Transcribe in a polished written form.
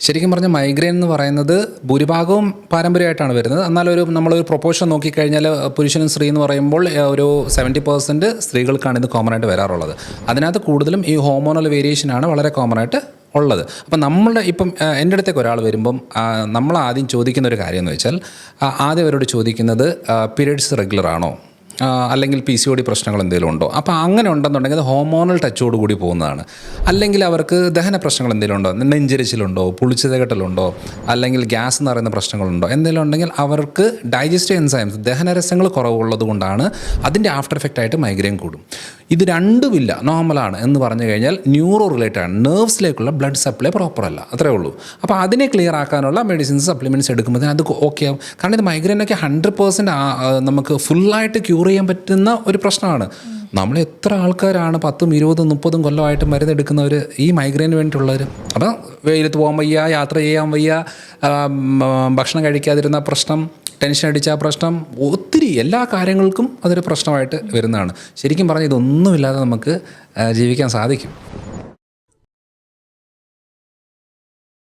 ശരിക്കും പറഞ്ഞാൽ മൈഗ്രെയിൻ എന്ന് പറയുന്നത് ഭൂരിഭാഗവും പാരമ്പര്യമായിട്ടാണ് വരുന്നത്. എന്നാലൊരു നമ്മളൊരു പ്രൊപ്പോർഷൻ നോക്കിക്കഴിഞ്ഞാൽ പുരുഷനും സ്ത്രീ എന്ന് പറയുമ്പോൾ ഒരു 70% സ്ത്രീകൾക്കാണ് ഇത് കോമൺ ആയിട്ട് വരാറുള്ളത്. അതിനകത്ത് കൂടുതലും ഈ ഹോർമോണൽ വേരിയേഷനാണ് വളരെ കോമൺ ആയിട്ട് ഉള്ളത്. അപ്പം നമ്മളുടെ ഇപ്പം എൻ്റെ അടുത്തേക്ക് ഒരാൾ വരുമ്പം നമ്മൾ ആദ്യം ചോദിക്കുന്ന ഒരു കാര്യം എന്ന് വെച്ചാൽ ആദ്യം അവരോട് ചോദിക്കുന്നത് പീരിയഡ്സ് റെഗുലർ ആണോ, അല്ലെങ്കിൽ PCOD പ്രശ്നങ്ങൾ എന്തെങ്കിലും ഉണ്ടോ. അപ്പോൾ അങ്ങനെ ഉണ്ടെന്നുണ്ടെങ്കിൽ അത് ഹോർമോണൽ ടച്ചോട് കൂടി പോകുന്നതാണ്. അല്ലെങ്കിൽ അവർക്ക് ദഹന പ്രശ്നങ്ങൾ എന്തെങ്കിലും ഉണ്ടോ, നെഞ്ചരിച്ചിലുണ്ടോ, പുളിച്ചതകട്ടലുണ്ടോ, അല്ലെങ്കിൽ ഗ്യാസ് എന്ന് പറയുന്ന പ്രശ്നങ്ങളുണ്ടോ, എന്തെങ്കിലും ഉണ്ടെങ്കിൽ അവർക്ക് ഡൈജസ്റ്റീവ് എൻസൈംസ് ദഹനരസങ്ങൾ കുറവുള്ളത് കൊണ്ടാണ് അതിൻ്റെ ആഫ്റ്റർ എഫക്റ്റ് ആയിട്ട് മൈഗ്രെയിൻ കൂടും. ഇത് രണ്ടുമില്ല, നോർമലാണ് എന്ന് പറഞ്ഞു കഴിഞ്ഞാൽ ന്യൂറോ റിലേറ്റഡ് ആണ്, നെർവ്സിലേക്കുള്ള ബ്ലഡ് സപ്ലൈ പ്രോപ്പർ അല്ല, അത്രേ ഉള്ളൂ. അപ്പോൾ അതിനെ ക്ലിയർ ആക്കാനുള്ള മെഡിസിൻസ് സപ്ലിമെൻറ്റ്സ് എടുക്കുമ്പോൾ അത് ഓക്കെ ആവും. കാരണം ഇത് മൈഗ്രെയിനൊക്കെ 100% നമുക്ക് ഫുള്ളായിട്ട് ക്യൂർ ചെയ്യാൻ പറ്റുന്ന ഒരു പ്രശ്നമാണ്. നമ്മൾ എത്ര ആൾക്കാരാണ് 10, 20, 30 കൊല്ലമായിട്ട് മരുന്നെടുക്കുന്നവർ ഈ മൈഗ്രെയിന് വേണ്ടിയിട്ടുള്ളവർ. അപ്പോൾ വെയിലത്ത് പോകാൻ വയ്യ, യാത്ര ചെയ്യാൻ വയ്യ, ഭക്ഷണം കഴിക്കാതിരുന്ന പ്രശ്നം, ടെൻഷൻ അടിച്ച പ്രശ്നം, ഒത്തിരി എല്ലാ കാര്യങ്ങൾക്കും അതൊരു പ്രശ്നമായിട്ട് വരുന്നതാണ്. ശരിക്കും പറഞ്ഞാൽ ഇതൊന്നുമില്ലാതെ നമുക്ക് ജീവിക്കാൻ സാധിക്കും.